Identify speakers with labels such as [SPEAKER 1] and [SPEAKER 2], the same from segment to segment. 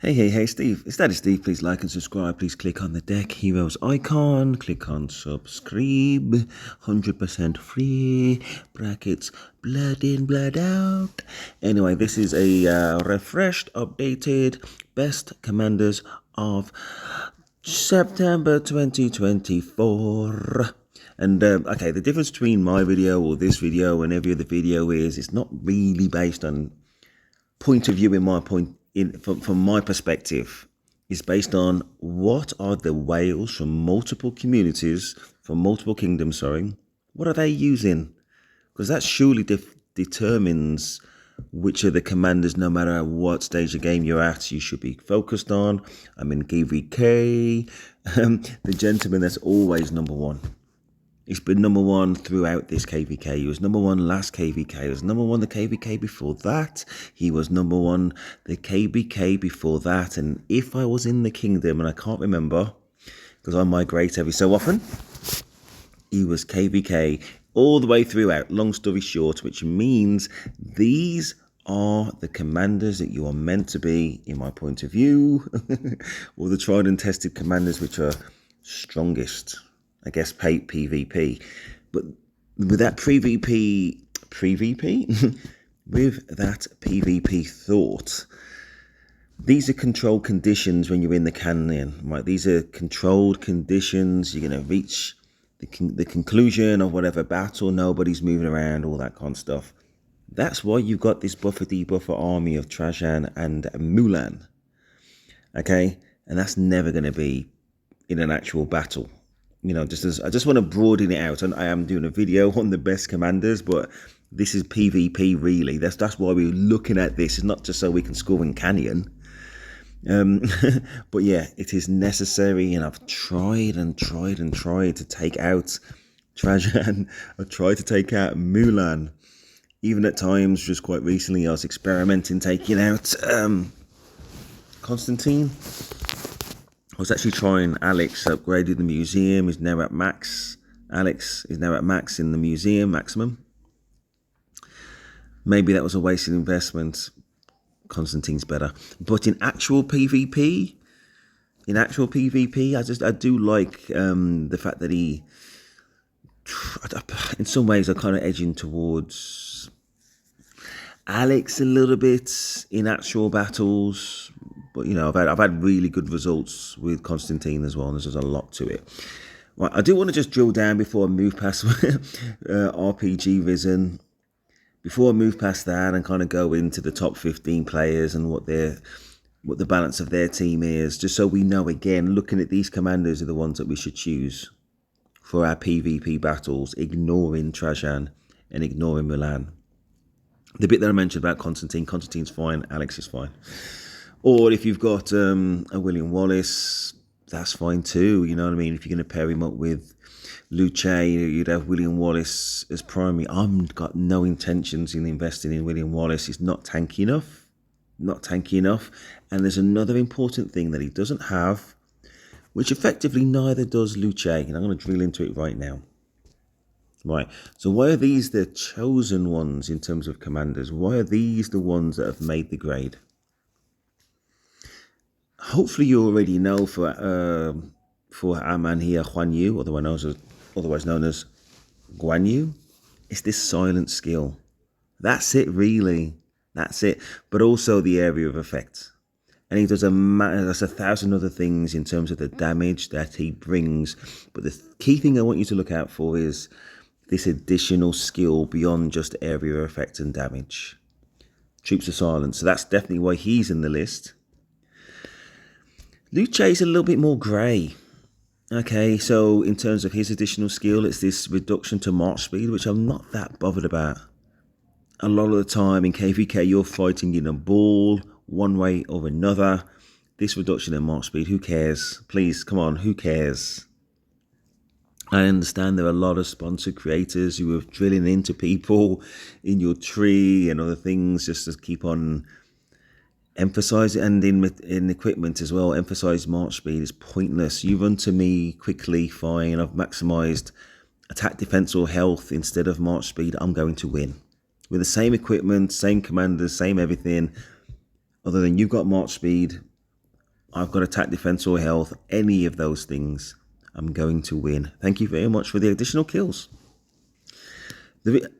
[SPEAKER 1] Hey, Steve. It's Daddy Steve. Please like and subscribe. Please click on the Deck Heroes icon. Click on subscribe. 100% free. Brackets, blood in, blood out. Anyway, this is a refreshed, updated best commanders of September 2024. And okay, the difference between my video or this video and every other video is it's not really based on point of view from my perspective. Is based on what are the whales from multiple communities, from multiple kingdoms, what are they using? Because that surely determines which of the commanders, no matter what stage of game you're at, you should be focused on. I'm in KVK, the gentleman that's always number one. He's been number one throughout this KVK. He was number one last KVK. He was number one the KVK before that. He was number one the KVK before that. And if I was in the kingdom, and I can't remember, because I migrate every so often, he was KVK all the way throughout. Long story short, which means these are the commanders that you are meant to be, in my point of view, or the tried and tested commanders which are strongest. I guess PvP, but with that PvP, with that PvP thought, these are controlled conditions when you're in the canyon, right? These are controlled conditions. You're going to reach the conclusion of whatever battle. Nobody's moving around, all that kind of stuff. That's why you've got this buffer army of Trajan and Mulan, okay? And that's never going to be in an actual battle. You know, I just want to broaden it out, and I am doing a video on the best commanders, but this is PvP really. That's why we're looking at this. It's not just so we can score in Canyon. But yeah, it is necessary, and I've tried to take out Trajan. I've tried to take out Mulan. Even at times, just quite recently, I was experimenting taking out Constantine. I was actually trying Alex, upgraded the museum, is now at max. Alex is now at max in the museum, maximum. Maybe that was a wasted investment. Constantine's better. But in actual PvP, I do like the fact that he, in some ways, I'm kind of edging towards Alex a little bit in actual battles. But, you know, I've had really good results with Constantine as well, and there's a lot to it. Right, I do want to just drill down before I move past RPG Risen. Before I move past that and kind of go into the top 15 players and what the balance of their team is, just so we know, again, looking at these commanders are the ones that we should choose for our PvP battles, ignoring Trajan and ignoring Milan. The bit that I mentioned about Constantine's fine, Alex is fine. Or if you've got a William Wallace, that's fine too. You know what I mean? If you're going to pair him up with Luce, you'd have William Wallace as primary. I've got no intentions in investing in William Wallace. He's not tanky enough. And there's another important thing that he doesn't have, which effectively neither does Luce. And I'm going to drill into it right now. Right, so why are these the chosen ones in terms of commanders? Why are these the ones that have made the grade? Hopefully you already know for our man here, Huan Yu, otherwise known as Guan Yu, it's this silent skill. That's it, really. That's it. But also the area of effect. And he does there's 1,000 other things in terms of the damage that he brings. But the key thing I want you to look out for is this additional skill beyond just area of effect and damage. Troops of Silence. So that's definitely why he's in the list. Luce is a little bit more grey. Okay, so in terms of his additional skill, it's this reduction to march speed, which I'm not that bothered about. A lot of the time in KVK, you're fighting in a ball, one way or another. This reduction in march speed, who cares? Please, come on, who cares? I understand there are a lot of sponsored creators who are drilling into people in your tree and other things just to keep on emphasize it, and in equipment as well, emphasize march speed is pointless. You run to me quickly, fine. I've maximized attack, defense, or health instead of march speed. I'm going to win with the same equipment, same commanders, same everything. Other than you've got march speed, I've got attack, defense, or health, any of those things, I'm going to win. Thank you very much for the additional kills. The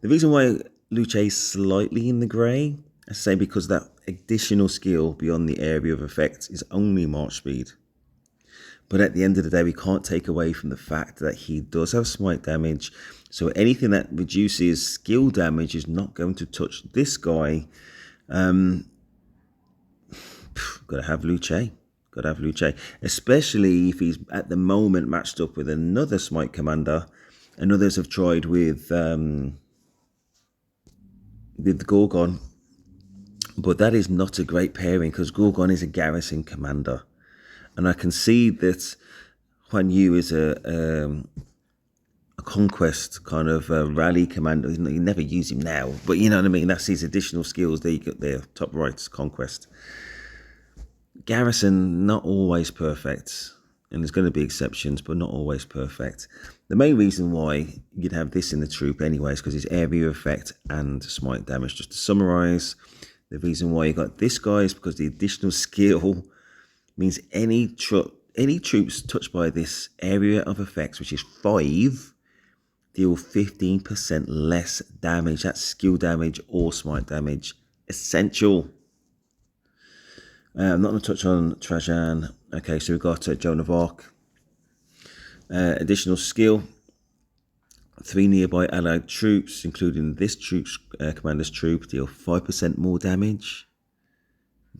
[SPEAKER 1] reason why Luce is slightly in the grey, I say because that additional skill beyond the area of effect is only March speed. But at the end of the day, we can't take away from the fact that he does have smite damage. So anything that reduces skill damage is not going to touch this guy. Gotta have Luce. Gotta have Luce. Especially if he's at the moment matched up with another smite commander. And others have tried with Gorgon. But that is not a great pairing because Gorgon is a garrison commander. And I can see that Huan Yu is a conquest kind of rally commander. You never use him now, but you know what I mean? That's his additional skills. There you go, there, top right, conquest. Garrison, not always perfect. And there's going to be exceptions, but not always perfect. The main reason why you'd have this in the troop anyway is because it's area effect and smite damage. Just to summarise, the reason why you got this guy is because the additional skill means any troops touched by this area of effects, which is 5, deal 15% less damage. That's skill damage or smite damage. Essential. I'm not going to touch on Trajan. Okay, so we've got Joan of Arc. Additional skill. 3 nearby allied troops, including this commander's troop, deal 5% more damage.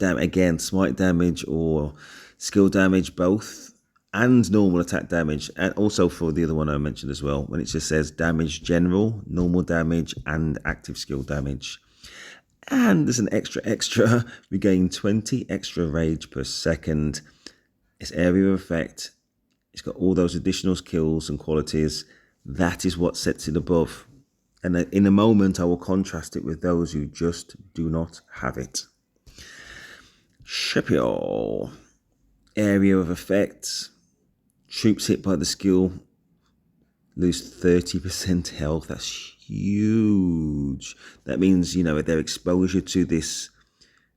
[SPEAKER 1] Again, smite damage or skill damage, both, and normal attack damage. And also for the other one I mentioned as well, when it just says damage general, normal damage, and active skill damage. And there's an extra, we gain 20 extra rage per second. It's area of effect. It's got all those additional skills and qualities. That is what sets it above. And in a moment, I will contrast it with those who just do not have it. Shepio. Area of effect. Troops hit by the skill lose 30% health. That's huge. That means, you know, their exposure to this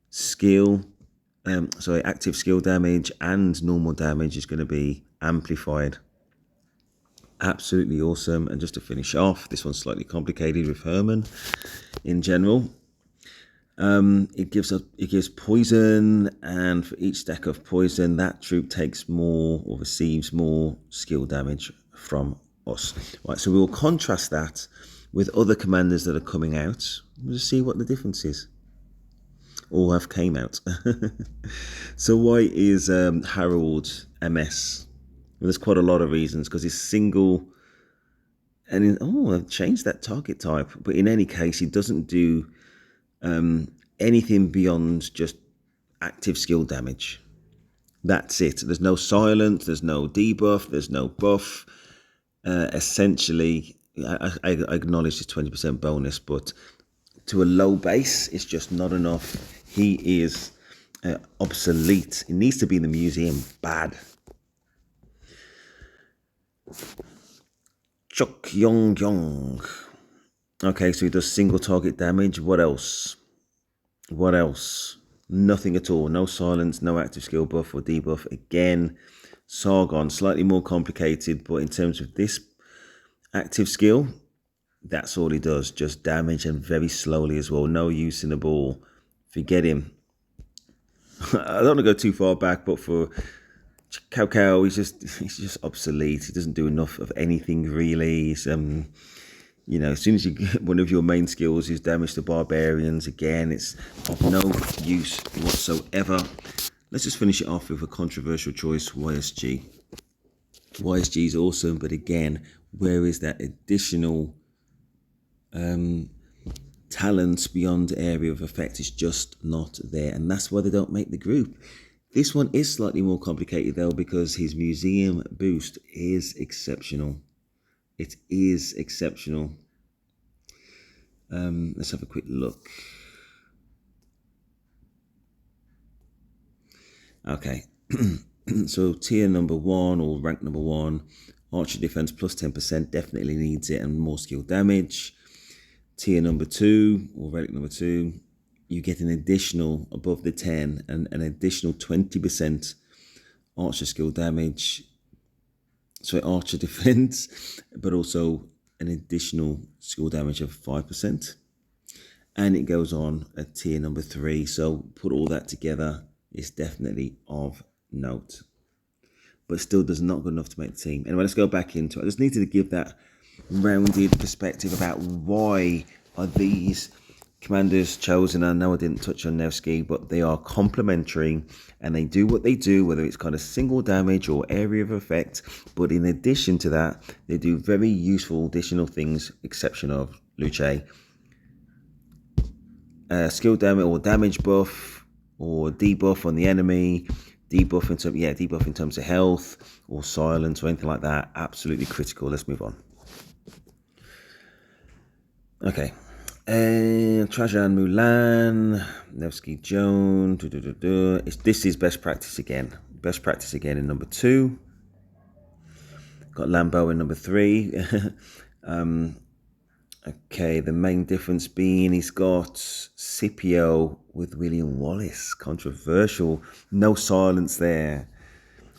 [SPEAKER 1] skill, active skill damage and normal damage is going to be amplified. Absolutely awesome. And just to finish off, this one's slightly complicated with Herman in general. It gives poison, and for each stack of poison, that troop takes more or receives more skill damage from us. Right, so we'll contrast that with other commanders that are coming out. We'll see what the difference is, or have came out. So why is Harold MS? Well, there's quite a lot of reasons, because he's single, and I've changed that target type. But in any case, he doesn't do anything beyond just active skill damage. That's it. There's no silence, there's no debuff, there's no buff. Essentially, I acknowledge this 20% bonus, but to a low base, it's just not enough. He is obsolete. He needs to be in the museum bad. Chok Yong Yong. Okay, so he does single target damage. What else? What else? Nothing at all. No silence, no active skill buff or debuff. Again, Sargon, slightly more complicated, but in terms of this active skill, that's all he does. Just damage, and very slowly as well. No use in the ball. Forget him. I don't want to go too far back, but for Cao Cao, he's just obsolete. He doesn't do enough of anything really. He's, you know, as soon as you get one of your main skills is damage to barbarians, again, it's of no use whatsoever. Let's just finish it off with a controversial choice, YSG. YSG is awesome, but again, where is that additional talents beyond area of effect? Is just not there, and that's why they don't make the group. This one is slightly more complicated though, because his museum boost is exceptional. It is exceptional. Let's have a quick look. Okay, so tier number 1 or rank number 1, archer defense plus 10%, definitely needs it, and more skill damage. Tier number 2 or relic number 2, you get an additional, above the 10, and an additional 20% archer skill damage. So archer defense, but also an additional skill damage of 5%. And it goes on at tier number 3. So put all that together, it's definitely of note. But still does not good enough to make the team. Anyway, let's go back into it. I just needed to give that rounded perspective about why are these commanders chosen. I know I didn't touch on Nevsky, but they are complementary and they do what they do, whether it's kind of single damage or area of effect. But in addition to that, they do very useful additional things, exception of Luce. Skill damage or damage buff or debuff on the enemy, debuff in terms of health or silence or anything like that. Absolutely critical. Let's move on. Okay. Trajan Mulan, Nevsky Joan. This is best practice again. Best practice again in number 2. Got Lambeau in number 3. Okay, the main difference being he's got Scipio with William Wallace. Controversial. No silence there.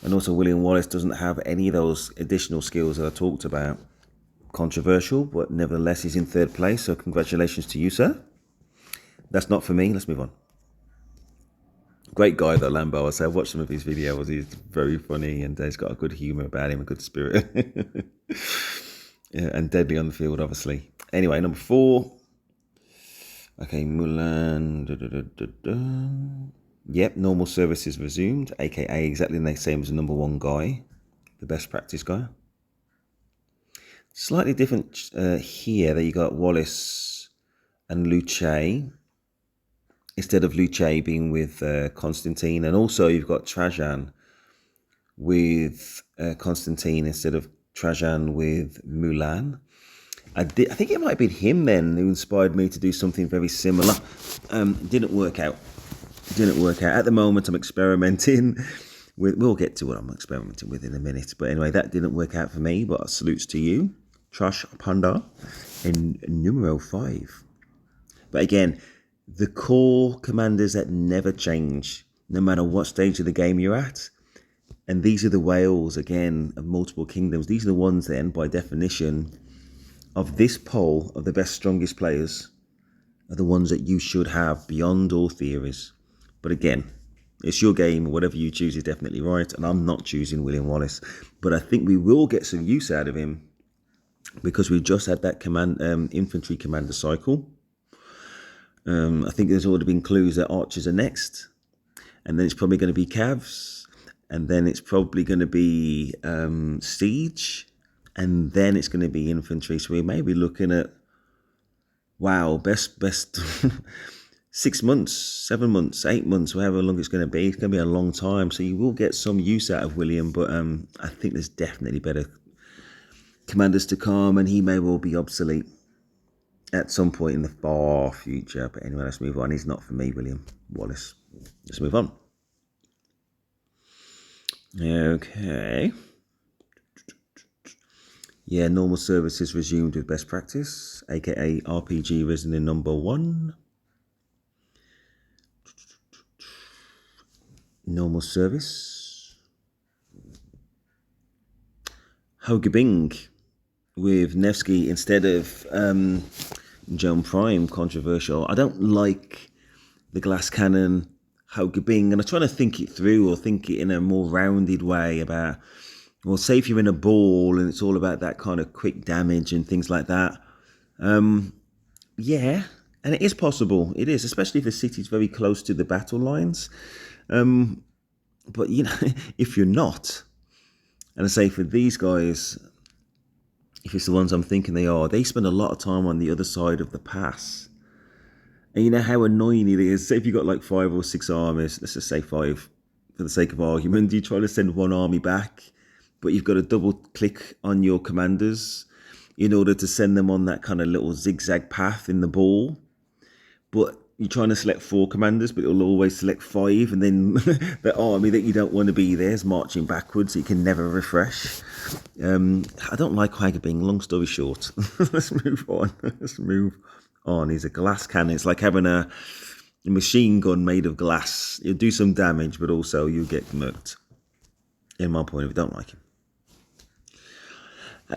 [SPEAKER 1] And also William Wallace doesn't have any of those additional skills that I talked about. Controversial, but nevertheless he's in 3rd place, so congratulations to you, sir. That's not for me. Let's move on. Great guy though, Lambeau. I say I've watched some of his videos. He's very funny and he's got a good humour about him, a good spirit. Yeah, and deadly on the field, obviously. Anyway, number 4. Okay, Mulan. Yep, normal service is resumed, aka exactly the same as the number 1 guy, the best practice guy. Slightly different here that you got Wallace and Luce instead of Luce being with Constantine, and also you've got Trajan with Constantine instead of Trajan with Mulan. I think it might have been him then who inspired me to do something very similar. Didn't work out. At the moment, I'm experimenting with. We'll get to what I'm experimenting with in a minute. But anyway, that didn't work out for me. But salutes to you, Trash Panda, in numero 5. But again, the core commanders that never change, no matter what stage of the game you're at. And these are the whales, again, of multiple kingdoms. These are the ones then, by definition, of this poll of the best, strongest players, are the ones that you should have beyond all theories. But again, it's your game. Whatever you choose is definitely right. And I'm not choosing William Wallace. But I think we will get some use out of him because we've just had that infantry commander cycle. I think there's already been clues that archers are next. And then it's probably going to be cavs. And then it's probably going to be siege. And then it's going to be infantry. So we may be looking at, wow, best 6 months, 7 months, 8 months, however long it's going to be. It's going to be a long time. So you will get some use out of William. But I think there's definitely better commanders to come. And he may well be obsolete at some point in the far future. But anyway, let's move on. He's not for me, William Wallace. Let's move on. Okay. Yeah, normal service is resumed with best practice, aka RPG risen in number 1. Normal service. Hogebing with Nevsky instead of Joan Prime. Controversial. I don't like the glass cannon Hogebing, and I'm trying to think it through or think it in a more rounded way about, well, say if you're in a ball and it's all about that kind of quick damage and things like that. Yeah, and it is possible. It is, especially if the city's very close to the battle lines. But, you know, if you're not, and I say for these guys, if it's the ones I'm thinking they are, they spend a lot of time on the other side of the pass. And you know how annoying it is. Say if you've got like 5 or 6 armies, let's just say 5 for the sake of argument, you try to send one army back, but you've got to double click on your commanders in order to send them on that kind of little zigzag path in the ball. But you're trying to select 4 commanders, but it'll always select 5, and then the army that you don't want to be there is marching backwards, so you can never refresh. I don't like Hogebing, long story short. Let's move on. He's a glass cannon. It's like having a a machine gun made of glass. You'll do some damage, but also you'll get murked. In my point of view, don't like him.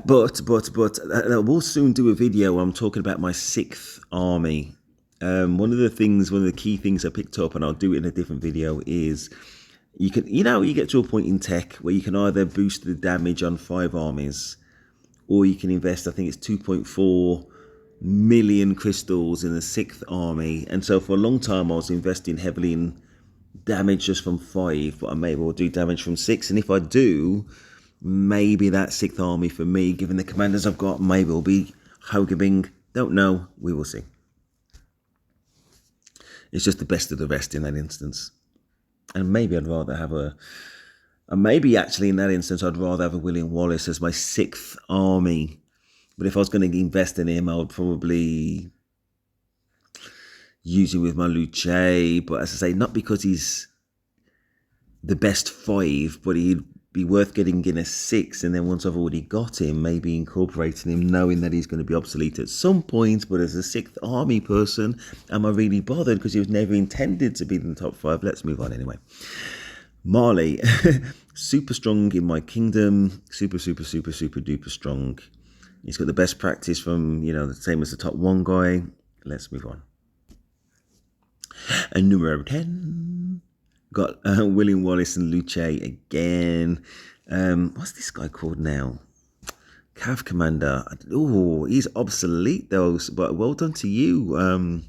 [SPEAKER 1] But we'll soon do a video where I'm talking about my 6th army. One of the key things I picked up, and I'll do it in a different video, is you get to a point in tech where you can either boost the damage on 5 armies, or you can invest, I think it's 2.4 million crystals in the 6th army. And so for a long time I was investing heavily in damage just from 5, but I may well do damage from 6. And if I do, maybe that 6th army for me, given the commanders I've got, maybe will be Hogabing. Don't know. We will see. It's just the best of the rest in that instance. And maybe I'd rather have maybe actually in that instance, I'd rather have a William Wallace as my 6th army. But if I was going to invest in him, I would probably use him with my Luce. But as I say, not because he's the best 5, but he'd be worth getting in a 6. And then once I've already got him, maybe incorporating him, knowing that he's going to be obsolete at some point. But as a 6th army person, am I really bothered? Because he was never intended to be in the top 5. Let's move on anyway. Marley, super strong in my kingdom. Super duper strong. He's got the best practice from, the same as the top 1 guy. Let's move on. And number 10, got William Wallace and Luce again. What's this guy called now? Cav Commander. Oh, he's obsolete though, but well done to you. In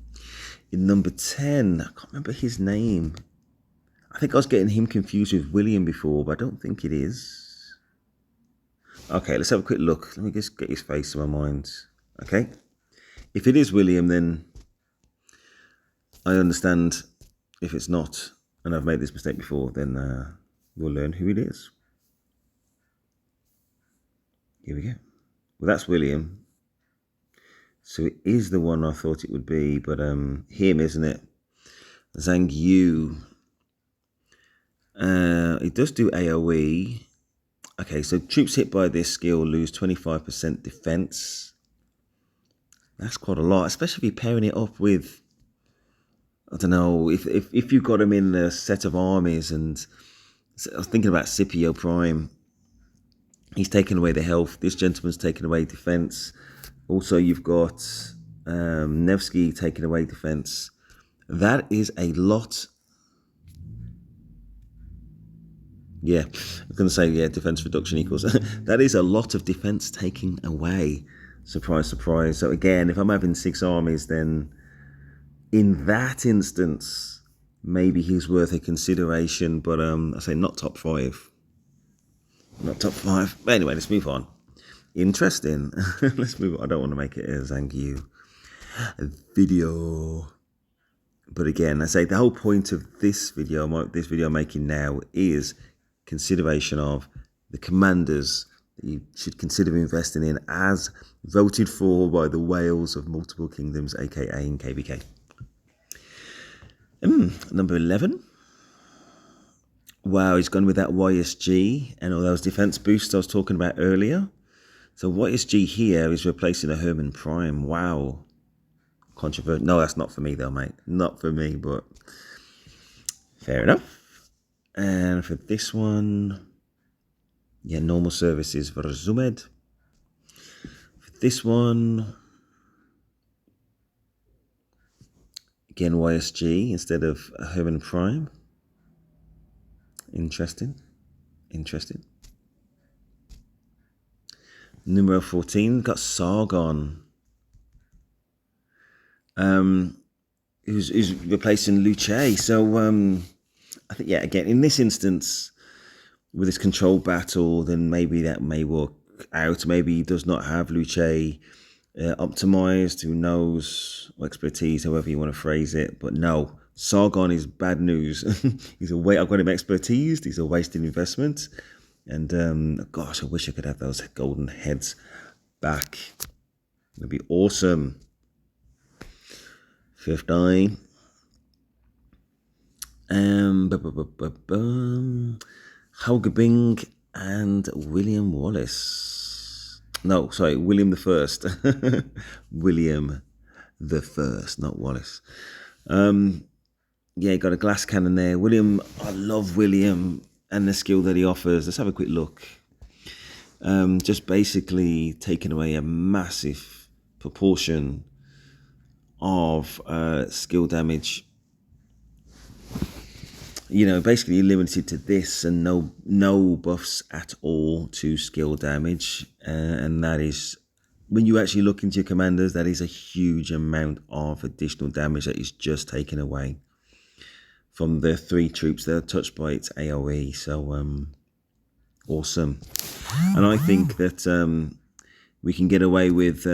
[SPEAKER 1] number 10, I can't remember his name. I think I was getting him confused with William before, but I don't think it is. Okay, let's have a quick look. Let me just get his face in my mind. Okay. If it is William, then I understand. If it's not, and I've made this mistake before, then we'll learn who it is. Here we go. Well, that's William. So it is the one I thought it would be, but him, isn't it? Zhang Yu. It does do AoE. Okay, so troops hit by this skill lose 25% defense. That's quite a lot, especially if you're pairing it up with, I don't know, if you've got him in a set of armies. And I was thinking about Scipio Prime. He's taken away the health. This gentleman's taken away defense. Also, you've got Nevsky taking away defense. That is a lot. Yeah, I was going to say, defense reduction equals. That is a lot of defense taking away. Surprise, surprise. So again, if I'm having 6 armies, then in that instance, maybe he's worth a consideration. But I say not top 5. Not top 5. But anyway, let's move on. Interesting. Let's move on. I don't want to make it a Zhang Yu video. But again, I say the whole point of this video I'm making now is consideration of the commanders that you should consider investing in as voted for by the whales of multiple kingdoms, aka in KVK. Number 11. Wow, he's gone with that YSG and all those defense boosts I was talking about earlier. So YSG here is replacing a Herman Prime. Wow. Controversial. No, that's not for me though, mate. Not for me, but fair enough. And for this one, normal services for Zumed. For this one, again YSG instead of Herman Prime. Interesting. Numero 14, got Sargon. Who's replacing Luce. So I think, again, in this instance, with this controlled battle, then maybe that may work out. Maybe he does not have Luce optimized, who knows, or expertise, however you want to phrase it. But no, Sargon is bad news. I've got him expertised. He's a wasted investment. And gosh, I wish I could have those golden heads back. It'd be awesome. 15. Hogabing and William Wallace. No, sorry, William the First. William the First, not Wallace. yeah, got a glass cannon there. William, I love William and the skill that he offers. Let's have a quick look. Just basically taking away a massive proportion of skill damage. You know, basically you're limited to this and no buffs at all to skill damage, and that is, when you actually look into your commanders, that is a huge amount of additional damage that is just taken away from the 3 troops that are touched by its AoE. So awesome. And I think that we can get away with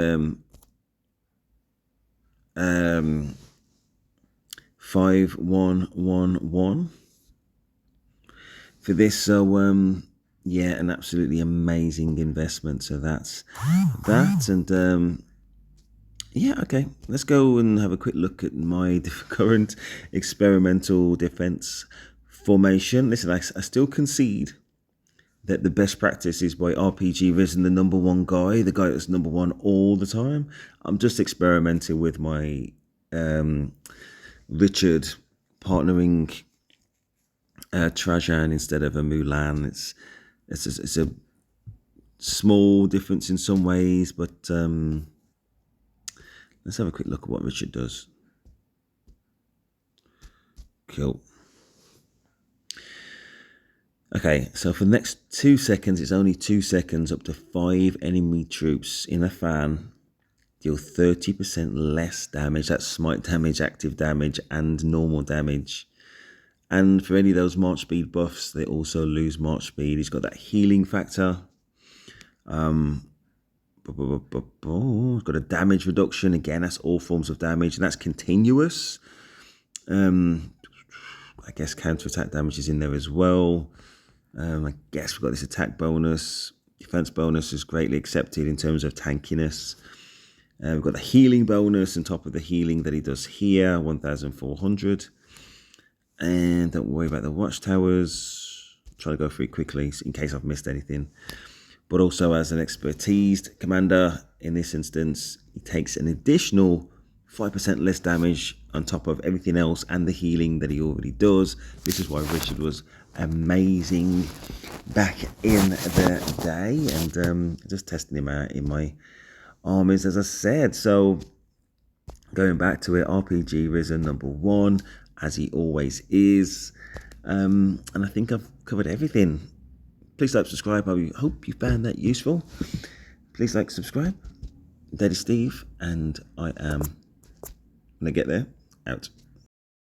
[SPEAKER 1] 5111 for this. So yeah, an absolutely amazing investment. So that's that. And yeah, okay, let's go and have a quick look at my current experimental defense formation. Listen, I still concede that the best practice is by RPG Risen, the #1 guy, the guy that's #1 all the time. I'm just experimenting with my Richard partnering Trajan instead of a Mulan. It's a small difference in some ways, but let's have a quick look at what Richard does. Cool. Okay, so for the next 2 seconds, it's only 2 seconds, up to 5 enemy troops in a fan deal 30% less damage. That's smite damage, active damage, and normal damage. And for any of those March speed buffs, they also lose March speed. He's got that healing factor. He's got a damage reduction. Again, that's all forms of damage, and that's continuous. I guess counter-attack damage is in there as well. I guess we've got this attack bonus. Defense bonus is greatly accepted in terms of tankiness. We've got the healing bonus on top of the healing that he does here, 1,400. And don't worry about the watchtowers. Try to go through it quickly in case I've missed anything. But also as an expertised commander, in this instance, he takes an additional 5% less damage on top of everything else and the healing that he already does. This is why Richard was amazing back in the day, and just testing him out in my armies, as I said. So going back to it, RPG Risen #1, as he always is, and I think I've covered everything. Please like, subscribe. I hope you found that useful. Please like, subscribe. Daddy Steve, and I am, when I get there, out.